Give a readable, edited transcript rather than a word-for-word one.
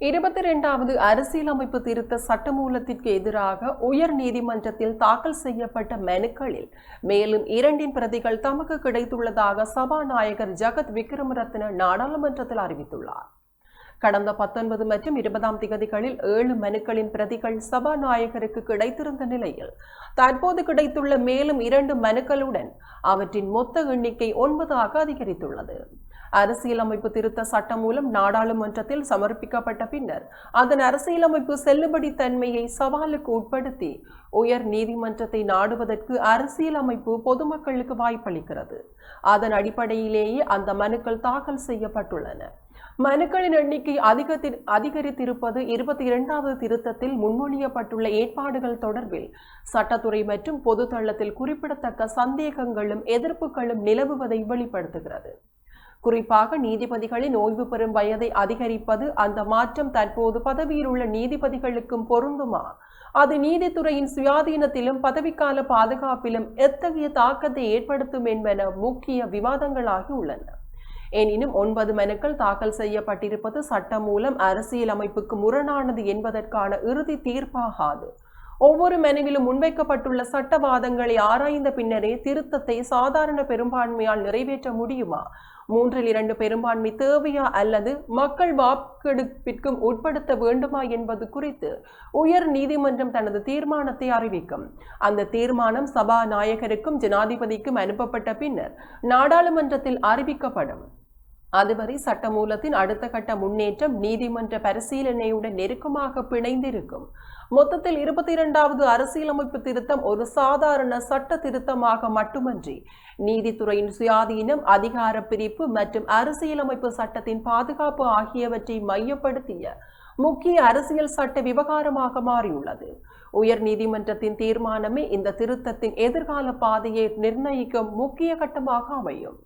22வது அரசியலமைப்பு திருத்த சட்டமூலத்திற்கு எதிராக உயர் நீதிமன்றத்தில் தாக்கல் செய்யப்பட்ட மனுக்களில் மேலும் 2 பிரதிகள் தமக்கு கிடைத்துள்ளதாக சபாநாயகர் ஜகத் விக்ரமரத்ன நாடாளுமன்றத்தில் அறிவித்துள்ளார். கடந்த 19 மற்றும் 20ஆம் திகதிகளில் 7 மனுக்களின் பிரதிகள் சபாநாயகருக்கு கிடைத்திருந்த நிலையில் தற்போது கிடைத்துள்ள மேலும் 2 மனுக்களுடன் அவற்றின் மொத்த எண்ணிக்கை 9 ஆக அதிகரித்துள்ளது. அரசியலமைப்பு திருத்த சட்டம் மூலம் நாடாளுமன்றத்தில் சமர்ப்பிக்கப்பட்ட பின்னர் அதன் அரசியலமைப்பு செல்லுபடி தன்மையை சவாலுக்கு உட்படுத்தி உயர் நீதிமன்றத்தை நாடுவதற்கு அரசியலமைப்பு பொதுமக்களுக்கு வாய்ப்பளிக்கிறது. அதன் அடிப்படையிலேயே அந்த மனுக்கள் தாக்கல் செய்யப்பட்டுள்ளன. மனுக்களின் எண்ணிக்கை அதிகரித்திருப்பது 22வது திருத்தத்தில் முன்மொழியப்பட்டுள்ள ஏற்பாடுகள் தொடர்பில் சட்டத்துறை மற்றும் பொதுத்தளத்தில் குறிப்பிடத்தக்க சந்தேகங்களும் எதிர்ப்புகளும் நிலவுவதை வெளிப்படுத்துகிறது. குறிப்பாக நீதிபதிகளின் ஓய்வு பெறும் வயதை அதிகரிப்பது, அந்த மாற்றம் தற்போது பதவியில் உள்ள நீதிபதிகளுக்கும் பொருந்துமா, அது நீதித்துறையின் சுயாதீனத்திலும் பதவிக்கால பாதுகாப்பிலும் எத்தகைய தாக்கத்தை ஏற்படுத்தும் என்பன முக்கிய விவாதங்களாகி உள்ளன. எனினும் 9 மனுக்கள் தாக்கல் செய்யப்பட்டிருப்பது சட்டம் மூலம் அரசியலமைப்புக்கு முரணானது என்பதற்கான இறுதி தீர்ப்பாகாது. ஒவ்வொரு மனுவிலும் முன்வைக்கப்பட்டுள்ள சட்டவாதங்களை ஆராய்ந்த பின்னரே திருத்தத்தை சாதாரண பெரும்பான்மையால் நிறைவேற்ற முடியுமா, 3/2 பெரும்பான்மை தேவையா அல்லது மக்கள் வாக்கெடுப்பிற்கும் உட்படுத்த வேண்டுமா என்பது குறித்து உயர் நீதிமன்றம் தனது தீர்மானத்தை அறிவிக்கும். அந்த தீர்மானம் சபாநாயகருக்கும் ஜனாதிபதிக்கும் அனுப்பப்பட்ட பின்னர் நாடாளுமன்றத்தில் அறிவிக்கப்படும். அதுவரை சட்டமூலத்தின் அடுத்த கட்ட முன்னேற்றம் நீதிமன்ற பரிசீலனையுடன் நெருக்கமாக பிணைந்திருக்கும். மொத்தத்தில் 22வது அரசியலமைப்பு திருத்தம் ஒரு சாதாரண சட்ட திருத்தமாக மட்டுமன்றி நீதித்துறையின் சுயாதீனம், அதிகார பிரிப்பு மற்றும் அரசியலமைப்பு சட்டத்தின் பாதுகாப்பு ஆகியவற்றை மையப்படுத்திய முக்கிய அரசியல் சட்ட விவகாரமாக மாறியுள்ளது. உயர் நீதிமன்றத்தின் தீர்மானமே இந்த திருத்தத்தின் எதிர்கால பாதையை நிர்ணயிக்கும் முக்கிய கட்டமாக அமையும்.